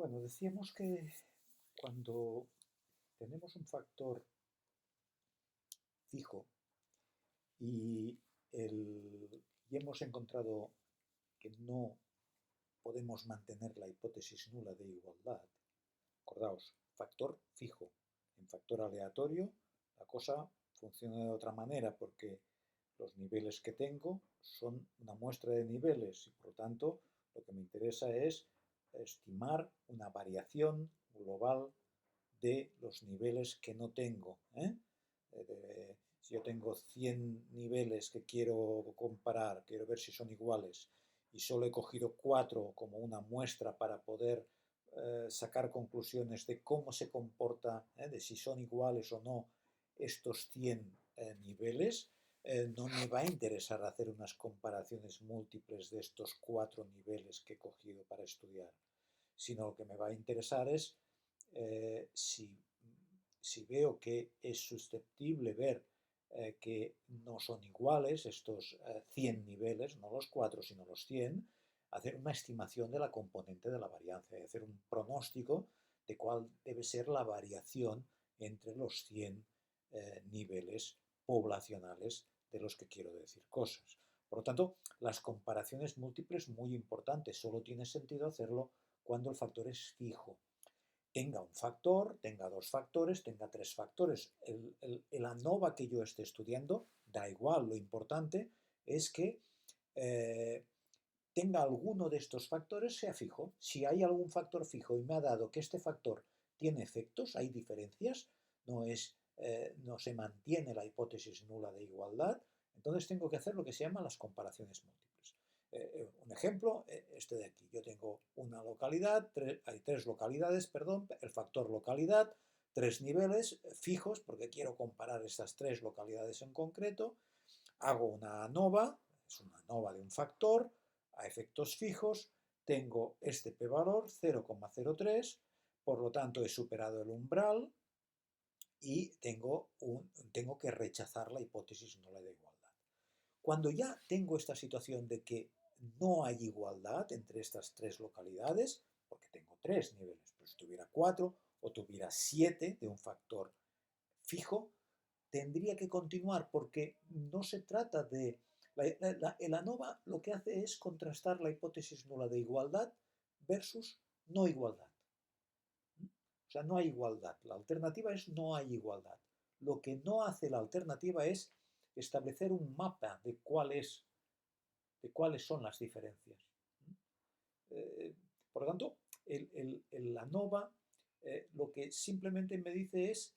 Bueno, decíamos que cuando tenemos un factor fijo y, y hemos encontrado que no podemos mantener la hipótesis nula de igualdad, acordaos, factor fijo. En factor aleatorio la cosa funciona de otra manera porque los niveles que tengo son una muestra de niveles y por lo tanto lo que me interesa es estimar una variación global de los niveles que no tengo. Si yo tengo 100 niveles que quiero comparar, quiero ver si son iguales, y solo he cogido 4 como una muestra para poder sacar conclusiones de cómo se comporta, de si son iguales o no estos 100 niveles, no me va a interesar hacer unas comparaciones múltiples de estos 4 niveles que he cogido para estudiar, sino lo que me va a interesar es si veo que es susceptible ver que no son iguales estos 100 niveles, no los 4 sino los 100, hacer una estimación de la componente de la varianza y hacer un pronóstico de cuál debe ser la variación entre los 100 niveles poblacionales de los que quiero decir cosas. Por lo tanto, las comparaciones múltiples muy importantes, solo tiene sentido hacerlo cuando el factor es fijo. Tenga un factor, tenga dos factores, tenga tres factores. El ANOVA que yo esté estudiando, da igual, lo importante es que tenga alguno de estos factores, sea fijo. Si hay algún factor fijo y me ha dado que este factor tiene efectos, hay diferencias, no se mantiene la hipótesis nula de igualdad, entonces tengo que hacer lo que se llama las comparaciones múltiples. Un ejemplo, este de aquí. Yo tengo una localidad, hay tres localidades, perdón, el factor localidad, tres niveles fijos, porque quiero comparar estas tres localidades en concreto. Hago una ANOVA, es una ANOVA de un factor, a efectos fijos, tengo este p-valor 0,03, por lo tanto he superado el umbral y tengo que rechazar la hipótesis nula de igualdad. Cuando ya tengo esta situación de que no hay igualdad entre estas tres localidades, porque tengo tres niveles, pero si tuviera 4 o tuviera 7 de un factor fijo, tendría que continuar porque no se trata de... El ANOVA lo que hace es contrastar la hipótesis nula de igualdad versus no igualdad. O sea, no hay igualdad. La alternativa es no hay igualdad. Lo que no hace la alternativa es establecer un mapa de cuáles son las diferencias. Por lo tanto, la ANOVA lo que simplemente me dice es,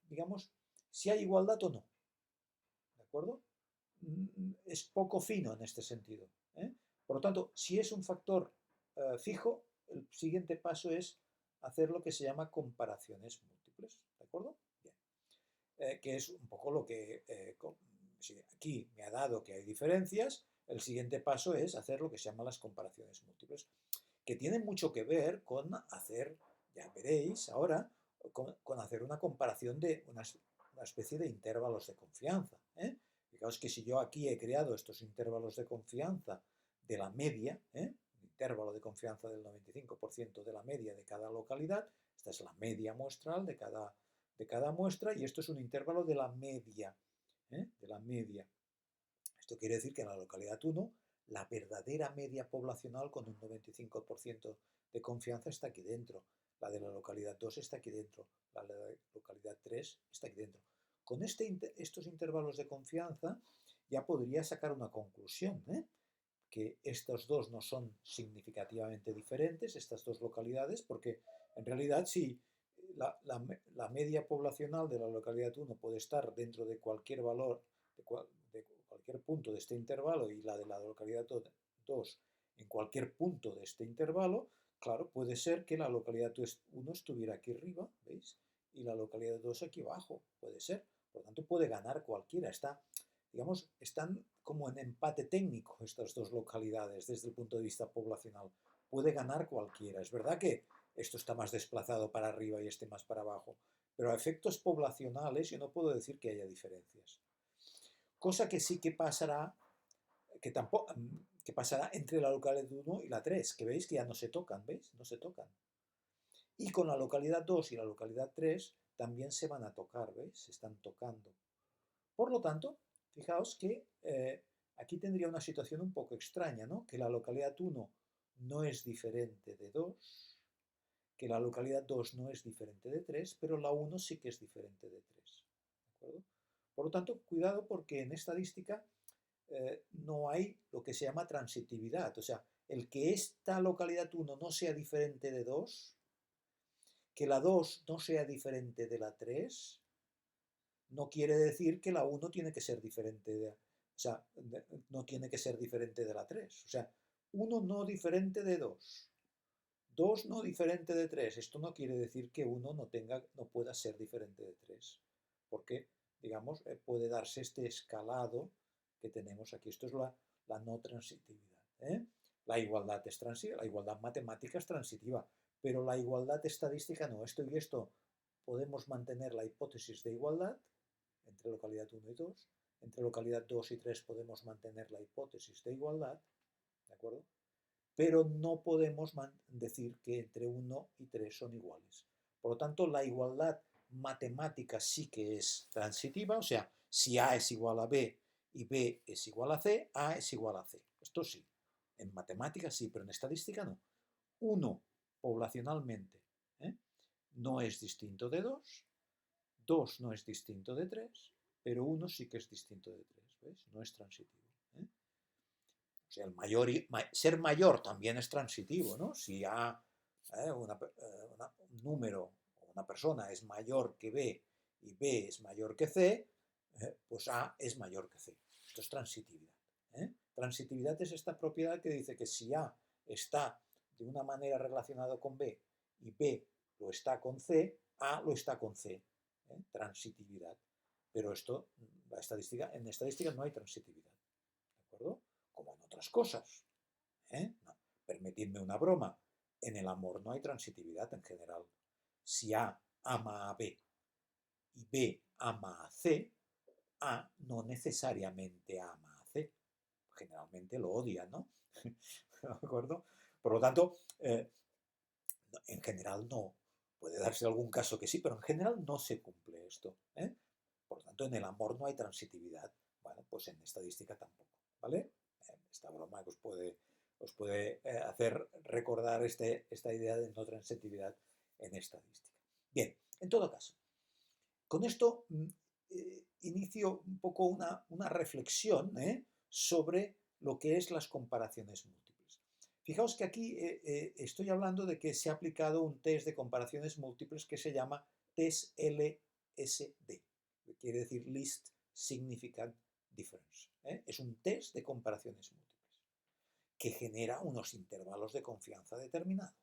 digamos, si hay igualdad o no. ¿De acuerdo? Es poco fino en este sentido. Por lo tanto, si es un factor fijo, el siguiente paso es hacer lo que se llama comparaciones múltiples. ¿De acuerdo? Bien. Que es un poco lo que si aquí me ha dado que hay diferencias, el siguiente paso es hacer lo que se llama las comparaciones múltiples, que tienen mucho que ver con hacer, ya veréis ahora, con hacer una comparación de una especie de intervalos de confianza. Fijaos que si yo aquí he creado estos intervalos de confianza de la media, un intervalo de confianza del 95% de la media de cada localidad, esta es la media muestral de cada muestra y esto es un intervalo de la media, de la media. Esto quiere decir que en la localidad 1 la verdadera media poblacional con un 95% de confianza está aquí dentro. La de la localidad 2 está aquí dentro. La de la localidad 3 está aquí dentro. Con estos intervalos de confianza ya podría sacar una conclusión, que estos dos no son significativamente diferentes, estas dos localidades, porque en realidad si la media poblacional de la localidad 1 puede estar dentro de cualquier valor, de cualquier punto de este intervalo y la de la localidad 2 en cualquier punto de este intervalo, claro, puede ser que la localidad 1 estuviera aquí arriba, ¿veis? Y la localidad 2 aquí abajo, puede ser. Por lo tanto, puede ganar cualquiera. Digamos, están como en empate técnico estas dos localidades desde el punto de vista poblacional. Puede ganar cualquiera. Es verdad que esto está más desplazado para arriba y este más para abajo, pero a efectos poblacionales yo no puedo decir que haya diferencias. Cosa que sí que pasará, que tampoco, ¿Qué pasará entre la localidad 1 y la 3? Que veis que ya no se tocan, ¿veis? No se tocan. Y con la localidad 2 y la localidad 3 también se van a tocar, ¿veis? Se están tocando. Por lo tanto, fijaos que aquí tendría una situación un poco extraña, ¿no? Que la localidad 1 no es diferente de 2, que la localidad 2 no es diferente de 3, pero la 1 sí que es diferente de 3. ¿De acuerdo? Por lo tanto, cuidado porque en estadística no hay lo que se llama transitividad. O sea, el que esta localidad 1 no sea diferente de 2, que la 2 no sea diferente de la 3, no quiere decir que la 1 tiene que ser diferente de, o sea, no tiene que ser diferente de la 3. O sea, 1 no diferente de 2, 2 no diferente de 3. Esto no quiere decir que 1 no pueda ser diferente de 3, porque, digamos, puede darse este escalado que tenemos aquí. Esto es la no transitividad. La igualdad es transitiva, la igualdad matemática es transitiva, pero la igualdad estadística no. Esto y esto podemos mantener la hipótesis de igualdad entre localidad 1 y 2. Entre localidad 2 y 3 podemos mantener la hipótesis de igualdad, ¿de acuerdo? Pero no podemos decir que entre 1 y 3 son iguales. Por lo tanto, la igualdad matemática sí que es transitiva, o sea, si A es igual a B y B es igual a C, A es igual a C. Esto sí. En matemáticas sí, pero en estadística no. 1 poblacionalmente no es distinto de 2, 2 no es distinto de 3, pero 1 sí que es distinto de 3, ¿ves? No es transitivo. O sea, ser mayor también es transitivo, ¿no? Si A, un número o una persona es mayor que B y B es mayor que C, pues A es mayor que C. Esto es transitividad. Transitividad es esta propiedad que dice que si A está de una manera relacionado con B y B lo está con C, A lo está con C. Transitividad. Pero esto, en estadística no hay transitividad. ¿De acuerdo? Como en otras cosas. No. Permitidme una broma. En el amor no hay transitividad en general. Si A ama a B y B ama a C, A no necesariamente ama a C. Generalmente lo odia, ¿no? ¿De acuerdo? Por lo tanto, en general no. Puede darse algún caso que sí, pero en general no se cumple esto. Por lo tanto, en el amor no hay transitividad. Bueno, pues en estadística tampoco. ¿Vale? Esta broma que os puede hacer recordar esta idea de no transitividad en estadística. Bien, en todo caso, con esto inicio un poco una reflexión sobre lo que es las comparaciones múltiples. Fijaos que aquí estoy hablando de que se ha aplicado un test de comparaciones múltiples que se llama test LSD, que quiere decir Least Significant Difference. Es un test de comparaciones múltiples que genera unos intervalos de confianza determinados.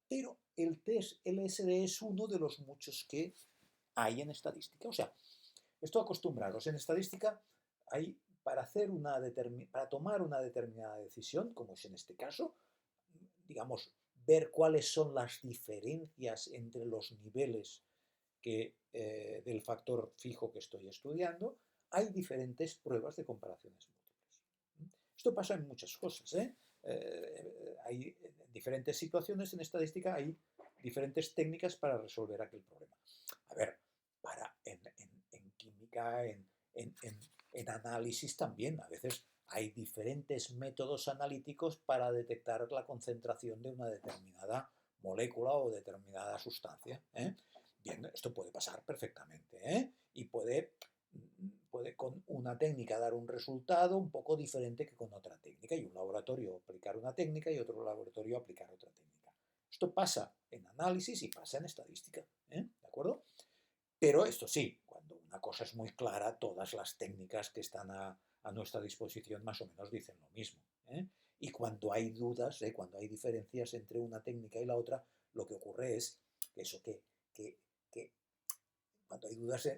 Pero el test LSD es uno de los muchos que hay en estadística. O sea, esto acostumbraros, en estadística hay para tomar una determinada decisión, como es en este caso, digamos, ver cuáles son las diferencias entre los niveles del factor fijo que estoy estudiando, hay diferentes pruebas de comparaciones múltiples. Esto pasa en muchas cosas. Hay diferentes situaciones en estadística, hay diferentes técnicas para resolver aquel problema. A ver, en química, en análisis también, a veces hay diferentes métodos analíticos para detectar la concentración de una determinada molécula o determinada sustancia. Bien, esto puede pasar perfectamente y puede con una técnica dar un resultado un poco diferente que con otra técnica, y un laboratorio aplicar una técnica y otro laboratorio aplicar otra técnica. Esto pasa en análisis y pasa en estadística, ¿de acuerdo? Pero esto sí, cuando una cosa es muy clara, todas las técnicas que están a nuestra disposición más o menos dicen lo mismo. Y cuando hay dudas, cuando hay diferencias entre una técnica y la otra, lo que ocurre es eso, que cuando hay dudas,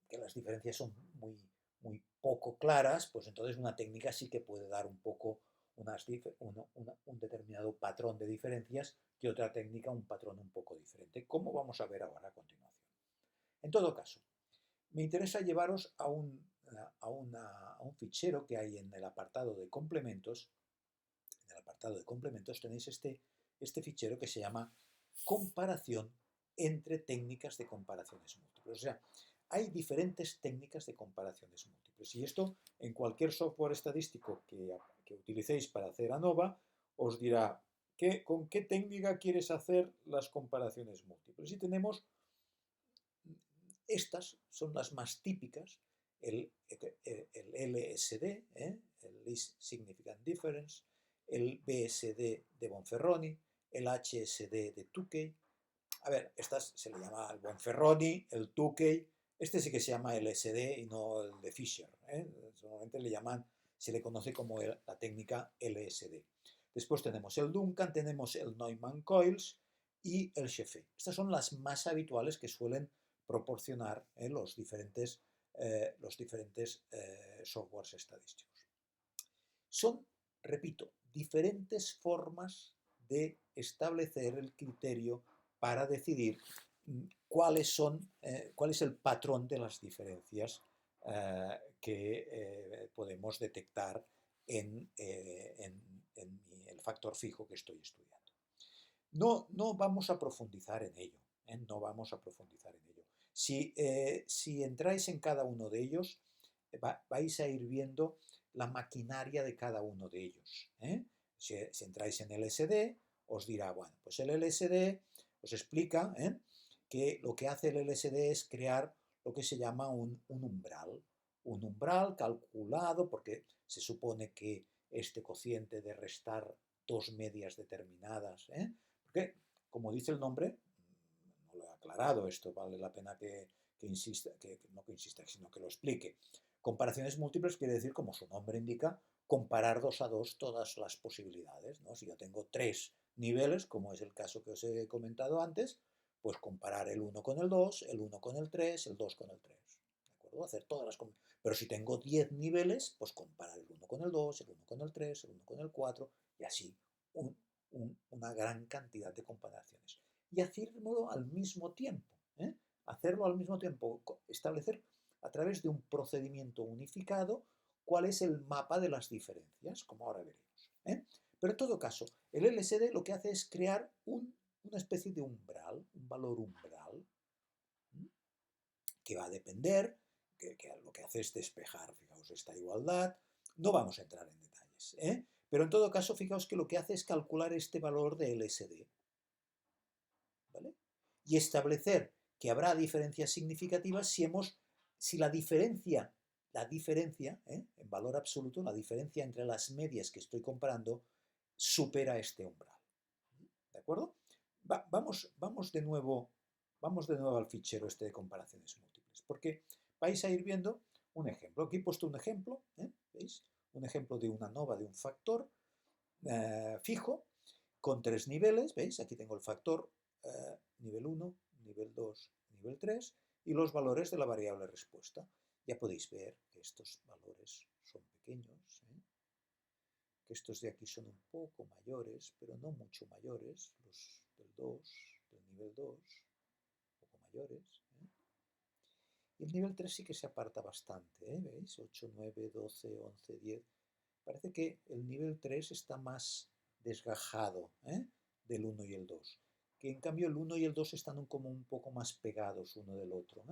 que las diferencias son muy poco claras, pues entonces una técnica sí que puede dar un poco un determinado patrón de diferencias que otra técnica un patrón un poco diferente, como vamos a ver ahora a continuación. En todo caso, me interesa llevaros a un fichero que hay en el apartado de complementos, en el apartado de complementos tenéis este fichero que se llama comparación entre técnicas de comparaciones múltiples. O sea, hay diferentes técnicas de comparaciones múltiples. Y esto, en cualquier software estadístico que utilicéis para hacer ANOVA, os dirá con qué técnica quieres hacer las comparaciones múltiples. Y tenemos, estas son las más típicas, el LSD, el Least Significant Difference, el BSD de Bonferroni, el HSD de Tukey. A ver, estas se le llama el Bonferroni, el Tukey. Este sí que se llama LSD y no el de Fisher. Normalmente se le conoce como la técnica LSD. Después tenemos el Duncan, tenemos el Neumann Coils y el Scheffé. Estas son las más habituales que suelen proporcionar los diferentes softwares estadísticos. Son, repito, diferentes formas de establecer el criterio para decidir cuál es el patrón de las diferencias que podemos detectar en el factor fijo que estoy estudiando. No vamos a profundizar en ello, no vamos a profundizar en ello. Si entráis en cada uno de ellos, vais a ir viendo la maquinaria de cada uno de ellos. Si entráis en LSD, os dirá, bueno, pues el LSD os explica que lo que hace el LSD es crear lo que se llama un umbral calculado, porque se supone que este cociente de restar dos medias determinadas, porque, como dice el nombre, no lo he aclarado esto, vale la pena que insista, no que insista, sino que lo explique. Comparaciones múltiples quiere decir, como su nombre indica, comparar 2 a 2 todas las posibilidades, ¿no? Si yo tengo 3 niveles, como es el caso que os he comentado antes, pues comparar el 1 con el 2, el 1 con el 3, el 2 con el 3. ¿De acuerdo? Hacer todas las... Pero si tengo 10 niveles, pues comparar el 1 con el 2, el 1 con el 3, el 1 con el 4, y así una gran cantidad de comparaciones. Y hacerlo al mismo tiempo. Hacerlo al mismo tiempo, establecer a través de un procedimiento unificado cuál es el mapa de las diferencias, como ahora veremos. Pero en todo caso, el LSD lo que hace es crear una especie de umbral, un valor umbral, que va a depender, que lo que hace es despejar, fijaos, esta igualdad. No vamos a entrar en detalles, pero en todo caso, fijaos que lo que hace es calcular este valor de LSD, ¿vale? Y establecer que habrá diferencias significativas si la diferencia, en valor absoluto, la diferencia entre las medias que estoy comparando supera este umbral. ¿De acuerdo? Vamos de nuevo al fichero este de comparaciones múltiples, porque vais a ir viendo un ejemplo. Aquí he puesto un ejemplo, ¿veis? Un ejemplo de una ANOVA de un factor fijo con 3 niveles, ¿veis? Aquí tengo el factor nivel 1, nivel 2, nivel 3 y los valores de la variable respuesta. Ya podéis ver que estos valores son pequeños, que estos de aquí son un poco mayores, pero no mucho mayores, los del nivel 2, un poco mayores. Y el nivel 3 sí que se aparta bastante, ¿veis? 8, 9, 12, 11, 10. Parece que el nivel 3 está más desgajado del 1 y el 2. Que en cambio el 1 y el 2 están como un poco más pegados uno del otro.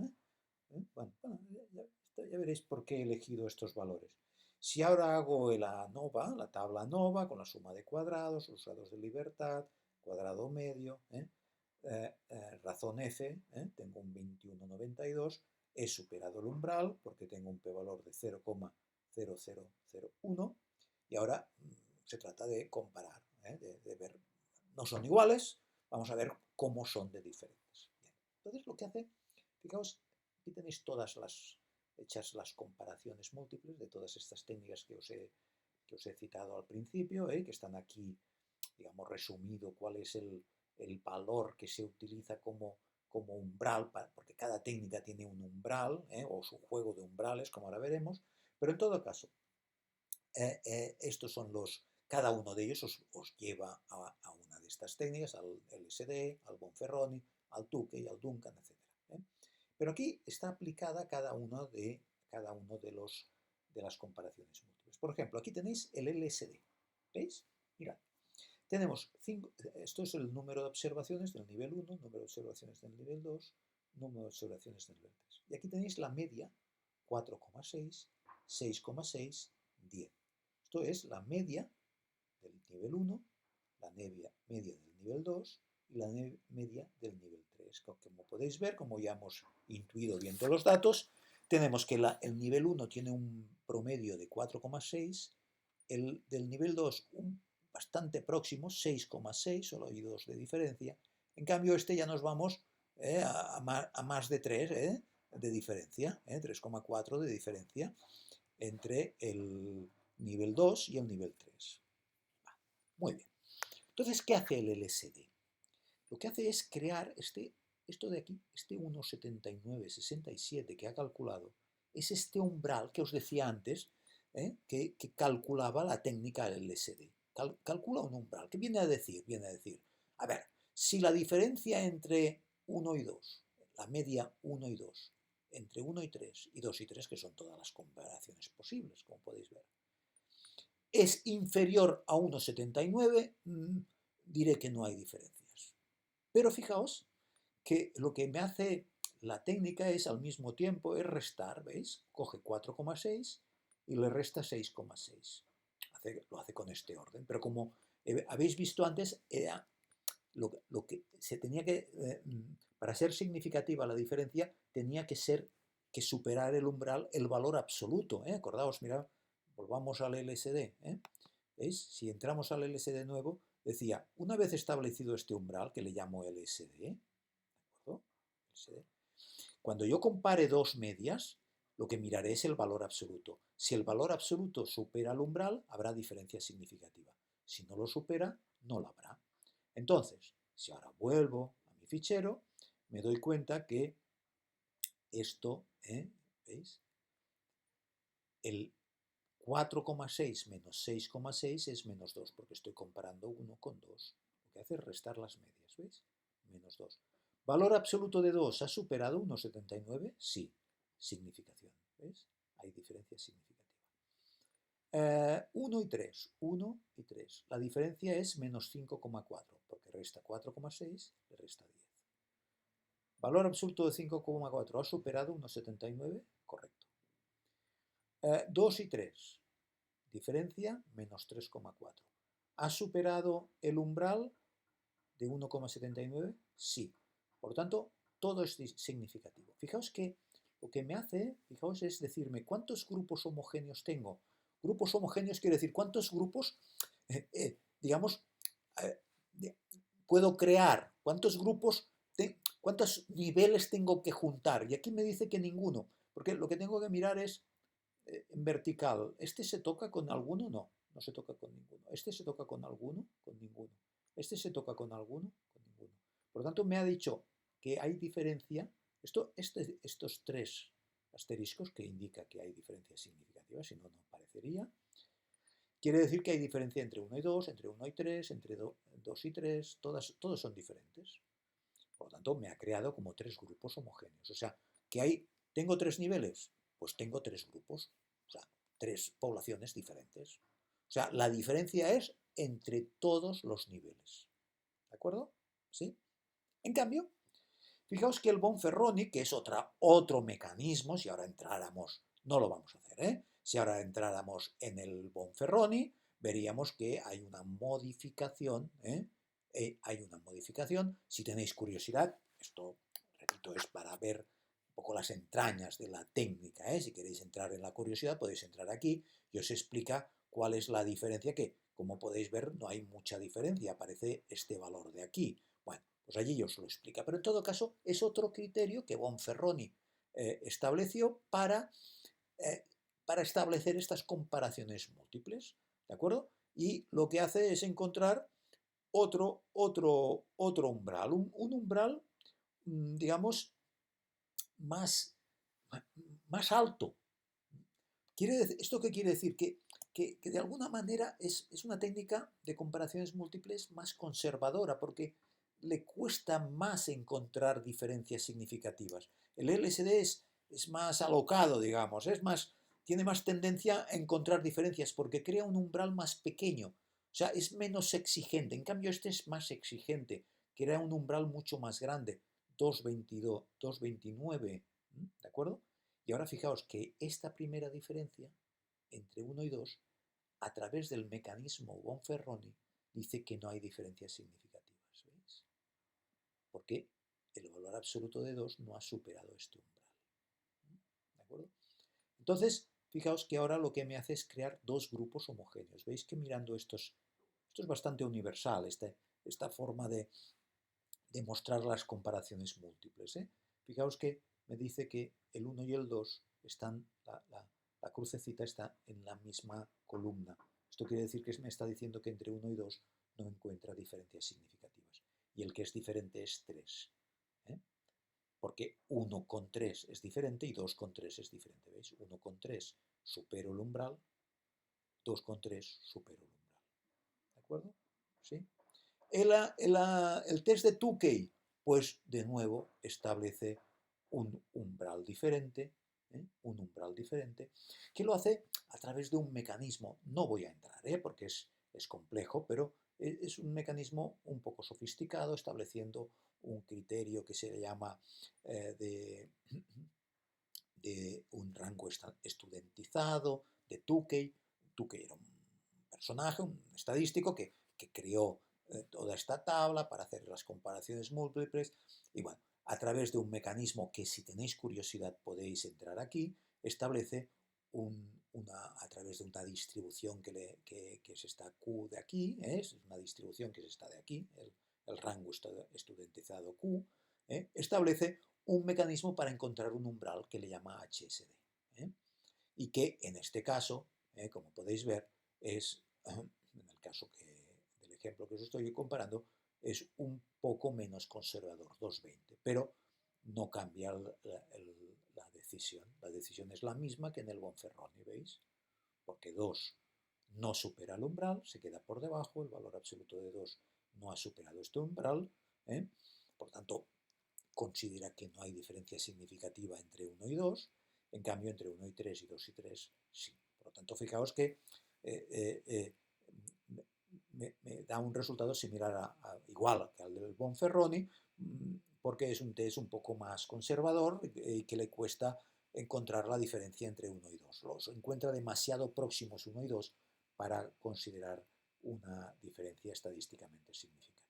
Bueno, ya veréis por qué he elegido estos valores. Si ahora hago la tabla ANOVA con la suma de cuadrados, los grados de libertad, cuadrado medio, razón F, tengo un 21,92, he superado el umbral porque tengo un p-valor de 0,0001 y ahora se trata de comparar, de ver, no son iguales, vamos a ver cómo son de diferentes. Bien. Entonces lo que hace, fijaos, aquí tenéis hechas las comparaciones múltiples de todas estas técnicas que os he citado al principio, que están aquí, digamos, resumido cuál es el valor que se utiliza como umbral, porque cada técnica tiene un umbral, o su juego de umbrales, como ahora veremos, pero en todo caso, estos son cada uno de ellos os lleva a una de estas técnicas, al LSD, al Bonferroni, al Tukey, al Duncan, etc. Pero aquí está aplicada cada uno de las comparaciones múltiples. Por ejemplo, aquí tenéis el LSD, ¿veis? Mirad, tenemos esto es el número de observaciones del nivel 1, número de observaciones del nivel 2, número de observaciones del nivel 3. Y aquí tenéis la media, 4,6, 6,6, 10. Esto es la media del nivel 1, la media del nivel 2 y la media del nivel 3. Como podéis ver, como ya hemos intuido viendo los datos, tenemos que el nivel 1 tiene un promedio de 4,6, el del nivel 2 bastante próximo, 6,6, solo hay 2 de diferencia. En cambio, este ya nos vamos a más de 3 de diferencia, 3,4 de diferencia entre el nivel 2 y el nivel 3. Muy bien. Entonces, ¿qué hace el LSD? Lo que hace es crear esto de aquí, este 1,7967 que ha calculado, es este umbral que os decía antes, que calculaba la técnica del LSD. Calcula un umbral. ¿Qué viene a decir? Viene a decir, a ver, si la diferencia entre 1 y 2, la media 1 y 2, entre 1 y 3 y 2 y 3, que son todas las comparaciones posibles, como podéis ver, es inferior a 1,79, diré que no hay diferencias. Pero fijaos que lo que me hace la técnica es al mismo tiempo es restar, ¿veis? Coge 4,6 y le resta 6,6. Lo hace con este orden, pero como habéis visto antes, era lo que se tenía que, para ser significativa la diferencia, tenía que superar el umbral, el valor absoluto. Acordaos, mirad, volvamos al LSD. ¿Veis? Si entramos al LSD nuevo, decía, una vez establecido este umbral, que le llamo LSD, ¿de acuerdo? LSD, cuando yo compare dos medias, lo que miraré es el valor absoluto. Si el valor absoluto supera el umbral, habrá diferencia significativa. Si no lo supera, no la habrá. Entonces, si ahora vuelvo a mi fichero, me doy cuenta que esto, ¿veis? El 4,6 menos 6,6 es menos 2, porque estoy comparando 1 con 2. Lo que hace es restar las medias, ¿veis? Menos 2. ¿Valor absoluto de 2 ha superado 1,79? Sí. Significación, ¿veis? Hay diferencia significativa. 1 y 3. 1 y 3. La diferencia es menos 5,4, porque resta 4,6, le resta 10. ¿Valor absoluto de 5,4 ha superado 1,79? Correcto. 2 y 3. Diferencia, menos 3,4. ¿Ha superado el umbral de 1,79? Sí. Por lo tanto, todo es significativo. Fijaos que lo que me hace, fijaos, es decirme cuántos grupos homogéneos tengo. Grupos homogéneos quiere decir cuántos grupos, digamos, puedo crear, cuántos grupos, cuántos niveles tengo que juntar. Y aquí me dice que ninguno, porque lo que tengo que mirar es en vertical. ¿Este se toca con alguno? No, no se toca con ninguno. ¿Este se toca con alguno? Con ninguno. ¿Este se toca con alguno? Con ninguno. Por lo tanto, me ha dicho que hay diferencia. Estos tres asteriscos, que indica que hay diferencia significativa, si no, no parecería. Quiere decir que hay diferencia entre 1 y 2, entre 1 y 3, entre 2 y 3, todos son diferentes. Por lo tanto, me ha creado como tres grupos homogéneos. O sea, que tengo tres niveles, pues tengo tres grupos, o sea, tres poblaciones diferentes. O sea, la diferencia es entre todos los niveles. ¿De acuerdo? ¿Sí? En cambio, fijaos que el Bonferroni, que es otro mecanismo, si ahora entráramos, no lo vamos a hacer, si ahora entráramos en el Bonferroni, veríamos que hay una modificación, hay una modificación. Si tenéis curiosidad, esto, repito, es para ver un poco las entrañas de la técnica, si queréis entrar en la curiosidad, podéis entrar aquí y os explica cuál es la diferencia, que como podéis ver no hay mucha diferencia, aparece este valor de aquí. Bueno, pues allí os lo explica, pero en todo caso es otro criterio que Bonferroni estableció para establecer estas comparaciones múltiples, ¿de acuerdo? Y lo que hace es encontrar otro umbral, un umbral, digamos, más alto. ¿Esto qué quiere decir? Que de alguna manera es una técnica de comparaciones múltiples más conservadora, porque le cuesta más encontrar diferencias significativas. El LSD es más alocado, digamos, tiene más tendencia a encontrar diferencias porque crea un umbral más pequeño. O sea, es menos exigente. En cambio, este es más exigente, que era un umbral mucho más grande, 2,22, 2,29, ¿de acuerdo? Y ahora fijaos que esta primera diferencia entre 1 y 2, a través del mecanismo Bonferroni, dice que no hay diferencias significativas, ¿veis? Porque el valor absoluto de 2 no ha superado este umbral, ¿de acuerdo? Entonces, fijaos que ahora lo que me hace es crear dos grupos homogéneos. Veis que mirando esto es bastante universal, esta forma de mostrar las comparaciones múltiples, ¿eh? Fijaos que me dice que el 1 y el 2 están, la crucecita está en la misma columna. Esto quiere decir que me está diciendo que entre 1 y 2 no encuentra diferencias significativas. Y el que es diferente es 3. ¿Eh? Porque 1 con 3 es diferente y 2 con 3 es diferente. ¿Veis? 1 con 3 supero el umbral, 2 con 3 supero el umbral. ¿De acuerdo? ¿Sí? El test de Tukey, pues de nuevo establece un umbral diferente, que lo hace a través de un mecanismo. No voy a entrar, porque es complejo, pero es un mecanismo un poco sofisticado, estableciendo un criterio que se llama de un rango estudentizado, de Tukey. Tukey era un personaje, un estadístico que creó toda esta tabla para hacer las comparaciones múltiples. Y bueno, a través de un mecanismo que, si tenéis curiosidad, podéis entrar aquí, establece a través de una distribución que es esta Q de aquí, es una distribución que es esta de aquí, el rango estudentizado Q, establece un mecanismo para encontrar un umbral que le llama HSD. Y que en este caso, como podéis ver, es, en el caso del ejemplo que os estoy comparando, es un poco menos conservador, 2,20, pero no cambia la decisión. La decisión es la misma que en el Bonferroni, ¿veis? Porque 2 no supera el umbral, se queda por debajo, el valor absoluto de 2 no ha superado este umbral, por tanto, considera que no hay diferencia significativa entre 1 y 2, en cambio entre 1 y 3 y 2 y 3 sí. Por lo tanto, fijaos que me da un resultado similar igual que al del Bonferroni, porque es un test un poco más conservador y que le cuesta encontrar la diferencia entre 1 y 2. Los encuentra demasiado próximos 1 y 2 para considerar una diferencia estadísticamente significativa.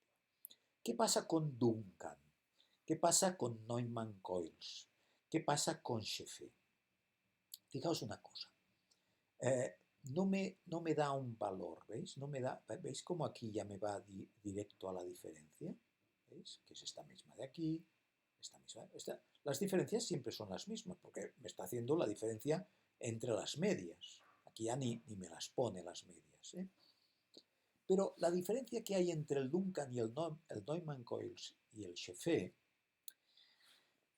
¿Qué pasa con Duncan? ¿Qué pasa con Neumann-Coils? ¿Qué pasa con Shefé? Fijaos una cosa. No me da un valor, ¿veis? ¿Veis cómo aquí ya me va directo a la diferencia? ¿Veis? Que es esta misma de aquí, esta misma. Las diferencias siempre son las mismas, porque me está haciendo la diferencia entre las medias. Aquí ya ni me las pone las medias, ¿eh? Pero la diferencia que hay entre el Duncan y el Neumann-Coils y el Shefé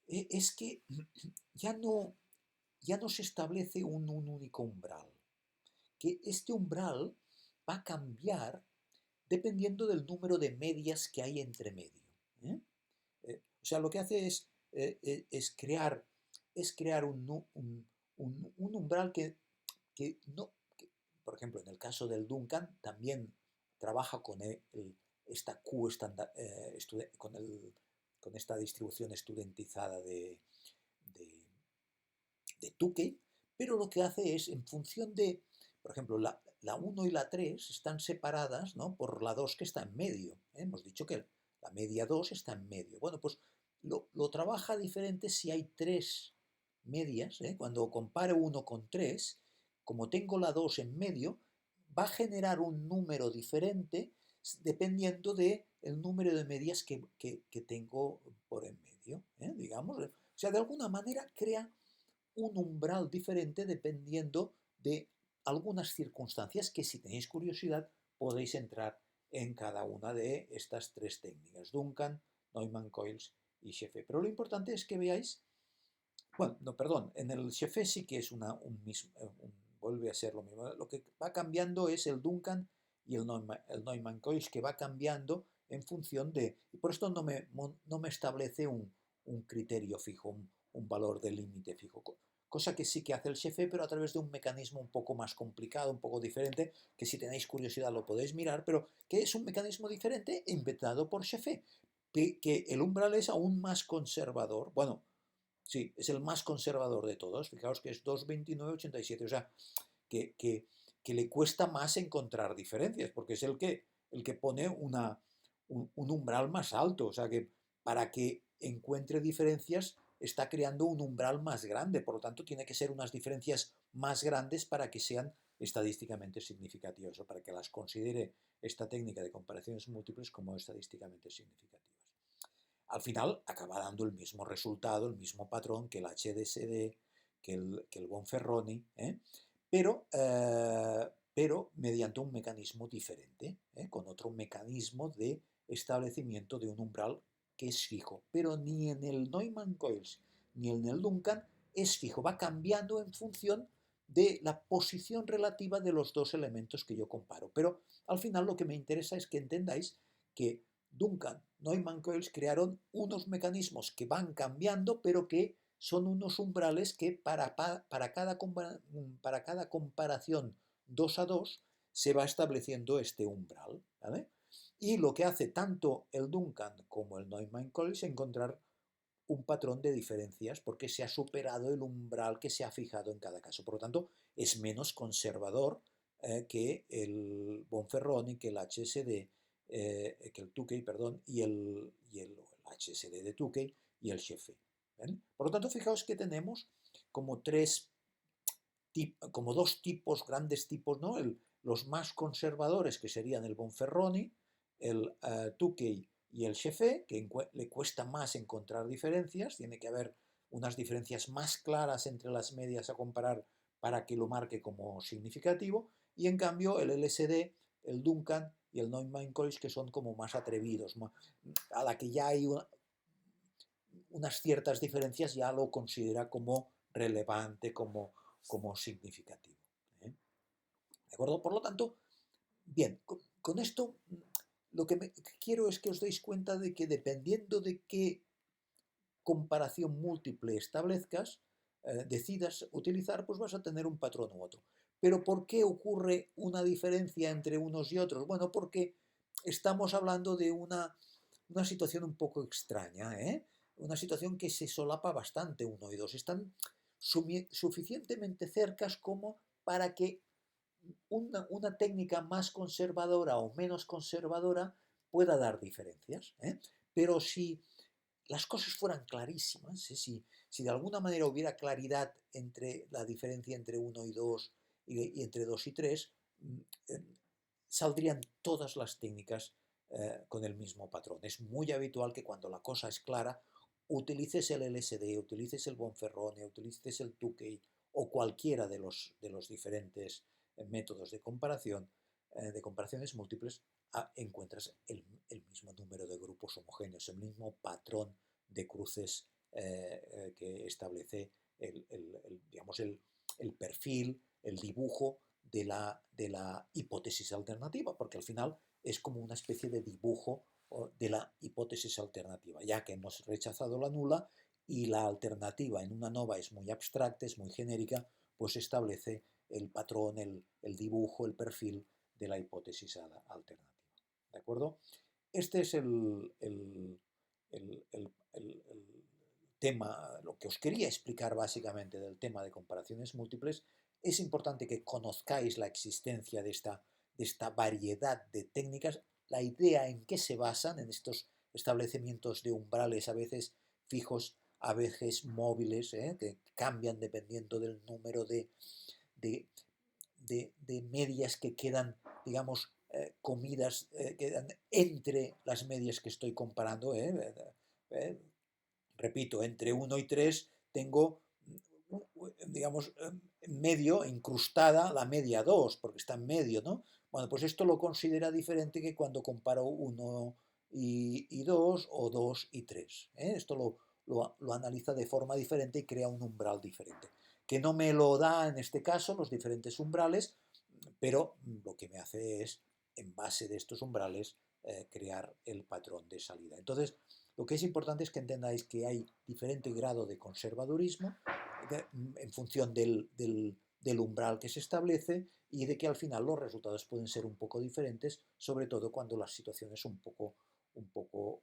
es que ya no se establece un único umbral, que este umbral va a cambiar dependiendo del número de medias que hay entre medio. O sea, lo que hace es crear un umbral que no, por ejemplo, en el caso del Duncan, también trabaja con esta Q estándar, con esta distribución estudentizada de Tukey, pero lo que hace es, en función de, por ejemplo, la 1 y la 3 están separadas, ¿no?, por la 2 que está en medio. Hemos dicho que la media 2 está en medio. Bueno, pues lo trabaja diferente si hay 3 medias. Cuando compare 1 con 3, como tengo la 2 en medio, va a generar un número diferente dependiendo del número de medias que tengo por en medio, digamos. O sea, de alguna manera crea un umbral diferente dependiendo de algunas circunstancias que, si tenéis curiosidad, podéis entrar en cada una de estas tres técnicas: Duncan, Neumann-Coils y Shefé. Pero lo importante es que veáis, bueno, no, perdón, en el Shefé sí que es vuelve a ser lo mismo. Lo que va cambiando es el Duncan y el Neumann-Coils, que va cambiando en función de, y por esto no me establece un criterio fijo, un valor de límite fijo. cosa que sí que hace el Chefe, pero a través de un mecanismo un poco más complicado, un poco diferente, que si tenéis curiosidad lo podéis mirar, pero que es un mecanismo diferente inventado por Chefe, que el umbral es aún más conservador. Bueno, sí, es el más conservador de todos. Fijaos que es 2,2987, o sea, que, que, que le cuesta más encontrar diferencias, porque es el que pone un umbral más alto, o sea que para que encuentre diferencias está creando un umbral más grande, por lo tanto tiene que ser unas diferencias más grandes para que sean estadísticamente significativas o para que las considere esta técnica de comparaciones múltiples como estadísticamente significativas. Al final acaba dando el mismo resultado, el mismo patrón que el HDSD, que el Bonferroni, pero mediante un mecanismo diferente, con otro mecanismo de establecimiento de un umbral que es fijo. Pero ni en el Neumann-Coills ni en el Duncan es fijo, va cambiando en función de la posición relativa de los dos elementos que yo comparo. Pero al final lo que me interesa es que entendáis que Duncan, Neumann Coills crearon unos mecanismos que van cambiando, pero que son unos umbrales que para cada comparación 2 a 2 se va estableciendo este umbral. ¿Vale? Y lo que hace tanto el Duncan como el Neumann Coills es encontrar un patrón de diferencias porque se ha superado el umbral que se ha fijado en cada caso. Por lo tanto, es menos conservador que el Bonferroni, que el HSD, que el Tukey, perdón, y el HSD de Tukey y el Chefe. Por lo tanto, fijaos que tenemos como como dos tipos, grandes tipos, ¿no? Los más conservadores, que serían el Bonferroni, el Tukey y el Chefe, que le cuesta más encontrar diferencias, tiene que haber unas diferencias más claras entre las medias a comparar para que lo marque como significativo, y en cambio el LSD, el Duncan y el Neumann-Coills, que son como más atrevidos, a la que ya hay unas ciertas diferencias, ya lo considera como relevante, como significativo. ¿De acuerdo? Por lo tanto, bien, con esto lo que quiero es que os deis cuenta de que dependiendo de qué comparación múltiple establezcas, decidas utilizar, pues vas a tener un patrón u otro. Pero ¿por qué ocurre una diferencia entre unos y otros? Bueno, porque estamos hablando de una situación un poco extraña, una situación que se solapa bastante 1 y 2. Están suficientemente cercas como para que una técnica más conservadora o menos conservadora pueda dar diferencias. Pero si las cosas fueran clarísimas, si de alguna manera hubiera claridad entre la diferencia entre 1 y 2 y entre 2 y 3, saldrían todas las técnicas con el mismo patrón. Es muy habitual que cuando la cosa es clara, utilices el LSD, utilices el Bonferroni, utilices el Tukey o cualquiera de los diferentes métodos de comparación, de comparaciones múltiples, encuentras el mismo número de grupos homogéneos, el mismo patrón de cruces que establece digamos, el perfil, el dibujo de la hipótesis alternativa, porque al final es como una especie de dibujo de la hipótesis alternativa, ya que hemos rechazado la nula y la alternativa en una nova es muy abstracta, es muy genérica, pues establece el patrón, el dibujo, el perfil de la hipótesis alternativa. ¿De acuerdo? Este es el tema, lo que os quería explicar básicamente del tema de comparaciones múltiples. Es importante que conozcáis la existencia de esta variedad de técnicas, la idea en qué se basan en estos establecimientos de umbrales, a veces fijos, a veces móviles, que cambian dependiendo del número de, de medias que quedan, digamos, comidas, quedan entre las medias que estoy comparando. Repito, entre 1 y 3 tengo, digamos, medio, incrustada la media 2, porque está en medio, ¿no? Bueno, pues esto lo considera diferente que cuando comparo 1 y 2 o 2 y 3. Esto lo analiza de forma diferente y crea un umbral diferente, que no me lo da en este caso los diferentes umbrales, pero lo que me hace es, en base de estos umbrales, crear el patrón de salida. Entonces, lo que es importante es que entendáis que hay diferente grado de conservadurismo, en función del umbral que se establece y de que al final los resultados pueden ser un poco diferentes, sobre todo cuando las situaciones son un poco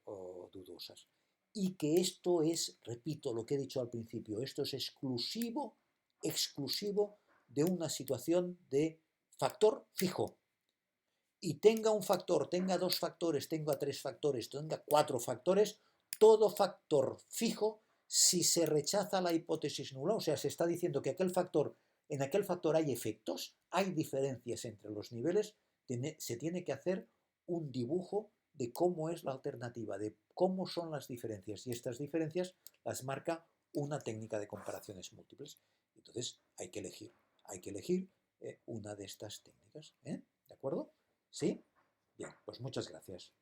dudosas. Y que esto es, repito lo que he dicho al principio, esto es exclusivo de una situación de factor fijo. Y tenga un factor, tenga dos factores, tenga tres factores, tenga cuatro factores, todo factor fijo, si se rechaza la hipótesis nula, o sea, se está diciendo que en aquel factor hay efectos, hay diferencias entre los niveles, se tiene que hacer un dibujo de cómo es la alternativa, de cómo son las diferencias, y estas diferencias las marca una técnica de comparaciones múltiples. Entonces hay que elegir una de estas técnicas. ¿De acuerdo? ¿Sí? Bien, pues muchas gracias.